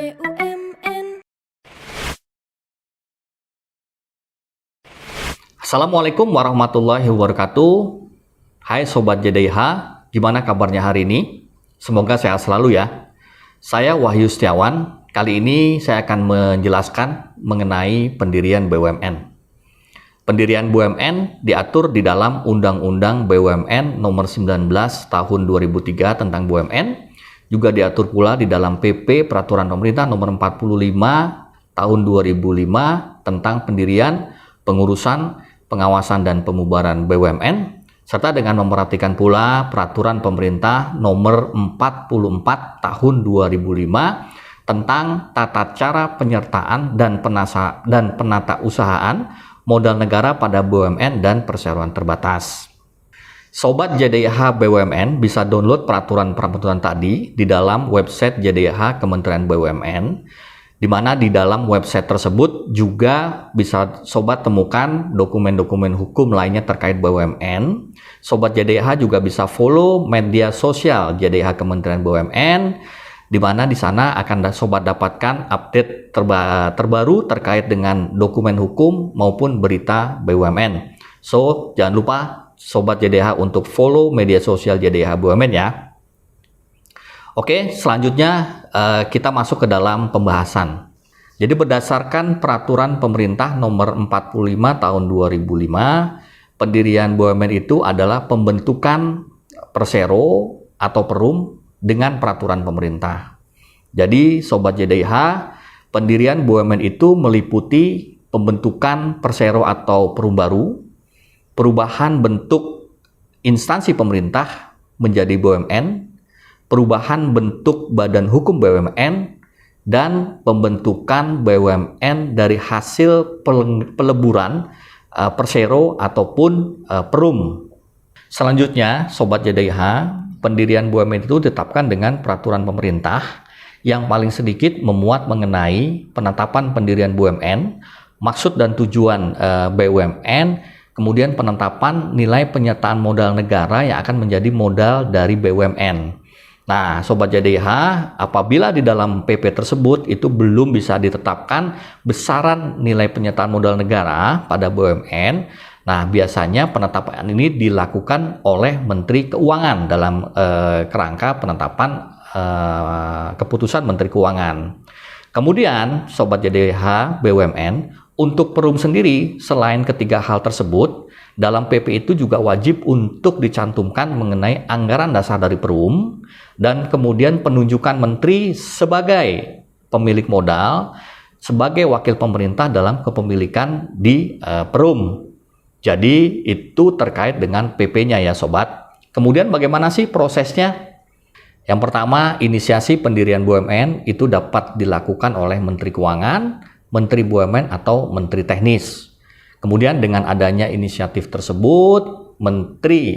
BUMN. Assalamualaikum warahmatullahi wabarakatuh. Hai Sobat JDIH, gimana kabarnya hari ini? Semoga sehat selalu ya. Saya Wahyu Setiawan. Kali ini saya akan menjelaskan mengenai pendirian BUMN. Pendirian BUMN diatur di dalam Undang-Undang BUMN Nomor 19 Tahun 2003 tentang BUMN. Juga diatur pula di dalam PP Peraturan Pemerintah Nomor 45 Tahun 2005 tentang pendirian, pengurusan, pengawasan dan pembubaran BUMN, serta dengan memperhatikan pula Peraturan Pemerintah Nomor 44 Tahun 2005 tentang tata cara penyertaan dan penata usahaan modal negara pada BUMN dan perseroan terbatas. Sobat JDIH BUMN bisa download peraturan tadi di dalam website JDIH Kementerian BUMN, di mana di dalam website tersebut juga bisa Sobat temukan dokumen-dokumen hukum lainnya terkait BUMN. Sobat JDIH juga bisa follow media sosial JDIH Kementerian BUMN, di mana di sana akan Sobat dapatkan update terbaru terkait dengan dokumen hukum maupun berita BUMN. So, jangan lupa Sobat JDIH untuk follow media sosial JDIH BUMN ya. Oke, selanjutnya kita masuk ke dalam pembahasan. Jadi berdasarkan Peraturan Pemerintah Nomor 45 Tahun 2005, pendirian BUMN itu adalah pembentukan persero atau perum dengan peraturan pemerintah. Jadi Sobat JDIH, pendirian BUMN itu meliputi pembentukan persero atau perum baru, perubahan bentuk instansi pemerintah menjadi BUMN, perubahan bentuk badan hukum BUMN, dan pembentukan BUMN dari hasil peleburan persero ataupun perum. Selanjutnya, Sobat JDIH, pendirian BUMN itu ditetapkan dengan peraturan pemerintah yang paling sedikit memuat mengenai penetapan pendirian BUMN, maksud dan tujuan BUMN, kemudian penetapan nilai penyertaan modal negara yang akan menjadi modal dari BUMN. Nah, Sobat JDIH, apabila di dalam PP tersebut itu belum bisa ditetapkan besaran nilai penyertaan modal negara pada BUMN, nah biasanya penetapan ini dilakukan oleh Menteri Keuangan dalam kerangka penetapan keputusan Menteri Keuangan. Kemudian, Sobat JDIH BUMN, untuk perum sendiri, selain ketiga hal tersebut, dalam PP itu juga wajib untuk dicantumkan mengenai anggaran dasar dari perum dan kemudian penunjukan menteri sebagai pemilik modal, sebagai wakil pemerintah dalam kepemilikan di perum. Jadi itu terkait dengan PP-nya ya Sobat. Kemudian bagaimana sih prosesnya? Yang pertama, inisiasi pendirian BUMN itu dapat dilakukan oleh Menteri Keuangan, Menteri BUMN atau Menteri Teknis. Kemudian dengan adanya inisiatif tersebut, Menteri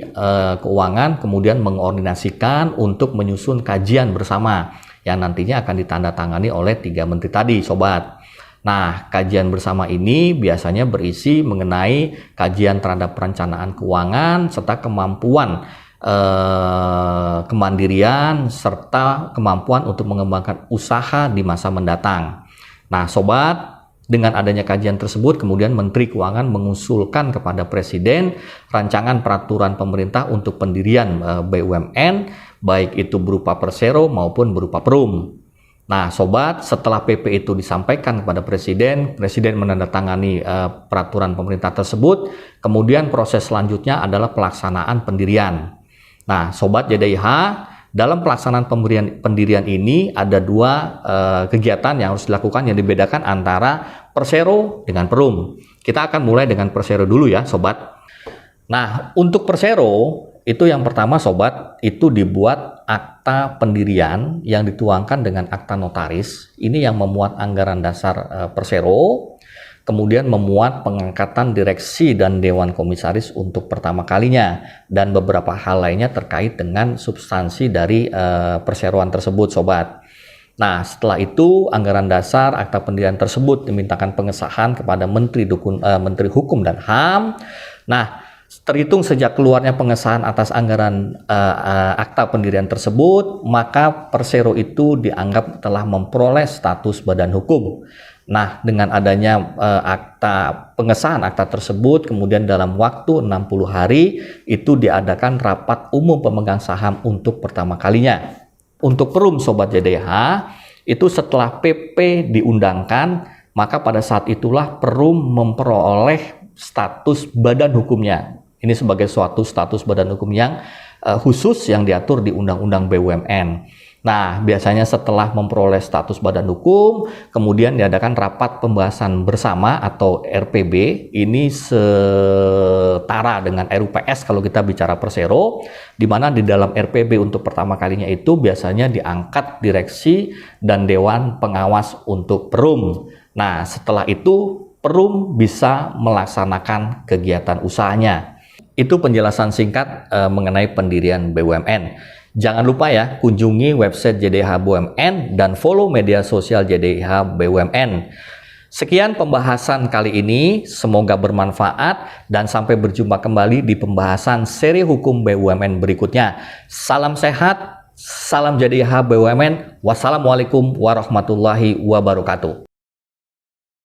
Keuangan kemudian mengordinasikan untuk menyusun kajian bersama yang nantinya akan ditandatangani oleh 3 menteri tadi, Sobat. Nah, kajian bersama ini biasanya berisi mengenai kajian terhadap perencanaan keuangan serta kemampuan kemandirian serta kemampuan untuk mengembangkan usaha di masa mendatang. Nah, Sobat, dengan adanya kajian tersebut, kemudian Menteri Keuangan mengusulkan kepada Presiden rancangan peraturan pemerintah untuk pendirian BUMN, baik itu berupa persero maupun berupa perum. Nah, Sobat, setelah PP itu disampaikan kepada Presiden, Presiden menandatangani peraturan pemerintah tersebut, kemudian proses selanjutnya adalah pelaksanaan pendirian. Nah, Sobat JDIH, dalam pelaksanaan pendirian ini ada 2 kegiatan yang harus dilakukan yang dibedakan antara persero dengan perum. Kita akan mulai dengan persero dulu ya Sobat. Nah, untuk persero itu yang pertama Sobat, itu dibuat akta pendirian yang dituangkan dengan akta notaris. Ini yang memuat anggaran dasar persero, kemudian memuat pengangkatan direksi dan dewan komisaris untuk pertama kalinya, dan beberapa hal lainnya terkait dengan substansi dari perseroan tersebut Sobat. Nah, setelah itu anggaran dasar akta pendirian tersebut dimintakan pengesahan kepada Menteri Hukum dan HAM. Nah, Terhitung sejak keluarnya pengesahan atas anggaran akta pendirian tersebut, maka Persero itu dianggap telah memperoleh status badan hukum. Nah, dengan adanya pengesahan akta tersebut, kemudian dalam waktu 60 hari itu diadakan rapat umum pemegang saham untuk pertama kalinya. Untuk Perum Sobat JDH, itu setelah PP diundangkan, maka pada saat itulah Perum memperoleh status badan hukumnya. Ini sebagai suatu status badan hukum yang khusus yang diatur di Undang-Undang BUMN. Nah, biasanya setelah memperoleh status badan hukum, kemudian diadakan rapat pembahasan bersama atau RPB. Ini setara dengan RUPS kalau kita bicara Persero, di mana di dalam RPB untuk pertama kalinya itu biasanya diangkat direksi dan dewan pengawas untuk Perum. Nah, setelah itu Perum bisa melaksanakan kegiatan usahanya. Itu penjelasan singkat mengenai pendirian BUMN. Jangan lupa ya, kunjungi website JDH BUMN dan follow media sosial JDH BUMN. Sekian pembahasan kali ini, semoga bermanfaat dan sampai berjumpa kembali di pembahasan seri hukum BUMN berikutnya. Salam sehat, salam JDH BUMN. Wassalamualaikum warahmatullahi wabarakatuh.